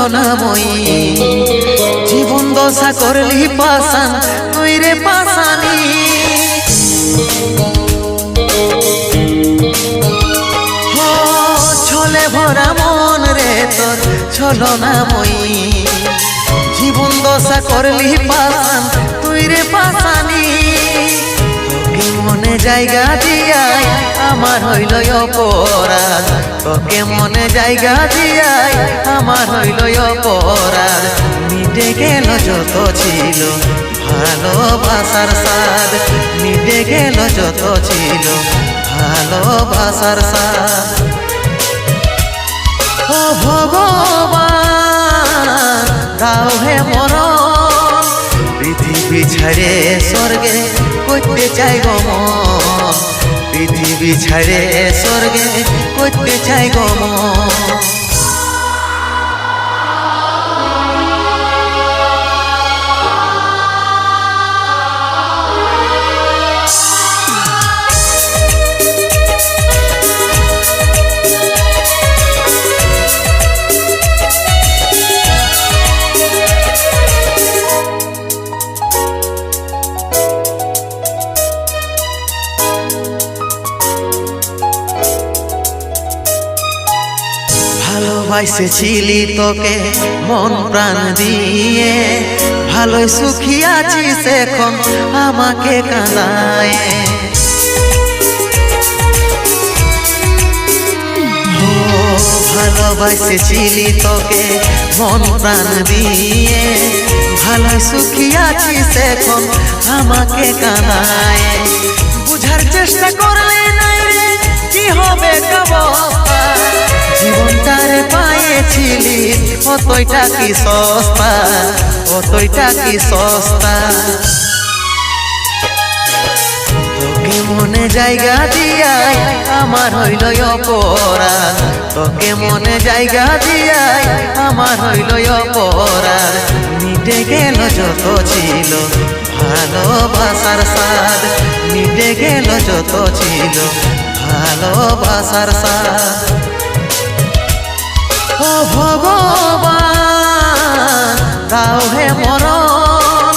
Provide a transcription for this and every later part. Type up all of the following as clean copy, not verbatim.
ছলনাময়ী জীবন দশা করলি পাশান তুই রে পাশানি ছলে ভরা মন রে তোর ছলনাময়ী জীবন দশা করলি পাশান তুই রে পাশানি তোকে মনে জায়গা দিয়াই আমার হইল অপরাধ তোকে মনে জায়গা দিয়াই আমার হইল অপরাধ মিটে গেল যত ছিল ভালোবাসার স্বাদ মিটে গেল যত ছিল ভালোবাসার স্বাদ ও ভগবান দাও হে মরণ পৃথিবী ছেড়ে স্বর্গে করতে চাই গমন পৃথিবী ছেড়ে স্বর্গে করতে চাই গমন ভালোবাসেছিলি তোকে মন প্রাণ দিয়ে ভালোই সুখী আছিস এখন আমাকে কাঁদায় ভালোবাসেছিলি তোকে মন প্রাণ দিয়ে ভালোই সুখী আছিস এখন আমাকে কাঁদায় বুঝার চেষ্টা করলে নাই রে কি হবে অবস্থা জীবনটারে পাইছিলি অতইটা কি সস্তা অতইটা কি সস্তা তোকে মনে জায়গা দিয়াই আমার হইল অপরাধ তোকে মনে জায়গা দিয়াই আমার হইল অপরাধ মিটে গেল যত ছিল ভালোবাসার স্বাদ মিটে গেল যত ছিল ভালোবাসার স্বাদ ও ভগবান দাও হে মরণ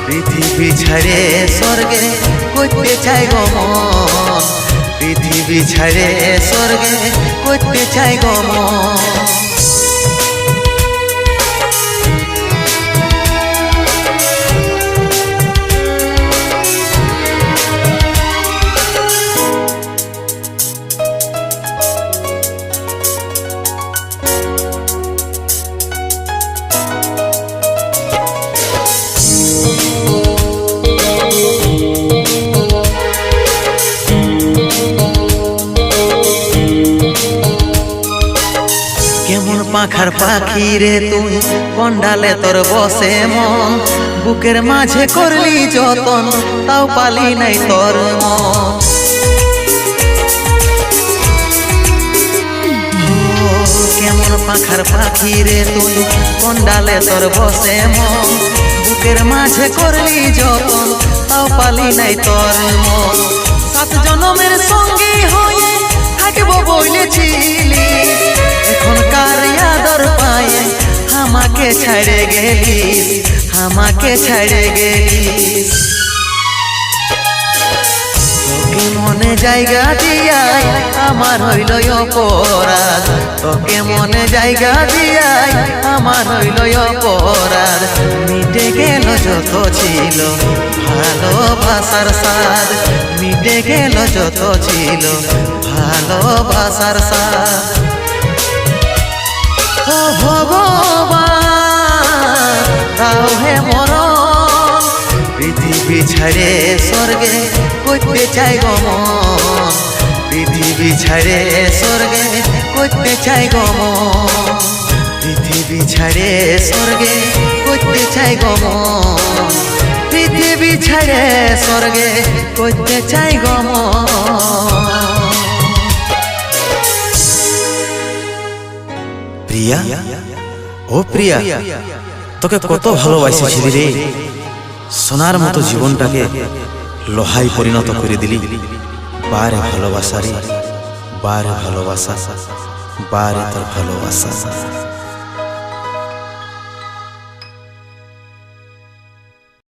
পৃথিবী ছেড়ে স্বর্গে করতে চাই গমন পৃথিবী ছেড়ে স্বর্গে করতে চাই গমন কেমন পাখার পাখি রে তুই কন্ডালে তোর বসে মন বুকের মাঝে করলি যতন তাও পালি নাই তোর মন কেমন পাখার পাখি রে তুই কন্ডালে তোর বসে মন বুকের মাঝে করলি যতন তাও পালি নাই তোর মন সাত জনমের সঙ্গী হয়ে থাকবো বলেছিলি এখনকার আদর পায়ে আমাকে ছেড়ে গেলিস আমাকে ছেড়ে গেলিস তোকে মনে জায়গা দিয়াই আমার হইল অপরাধ তোকে মনে জায়গা দিয়াই আমার হইল অপরাধ মিটে গেল যত ছিল ভালোবাসার স্বাদ মিটে গেল যত ছিল ভালোবাসার স্বাদ ও ভগবান দাও হে মরণ পৃথিবী ছেড়ে স্বর্গে করতে চাই গমন পৃথিবী ছেড়ে স্বর্গে করতে চাই গমন পৃথিবী ছেড়ে স্বর্গে করতে চাই গমন পৃথিবী ছেড়ে স্বর্গে করতে চাই গমন প্রিয়া ও প্রিয়া তোকে কত ভালোবাসিছিলি রে সোনার মতো জীবনটাকে লোহায় পরিণত করে দিলি বারে ভালোবাসা রে বারে ভালোবাসা বারে তোর ভালোবাসা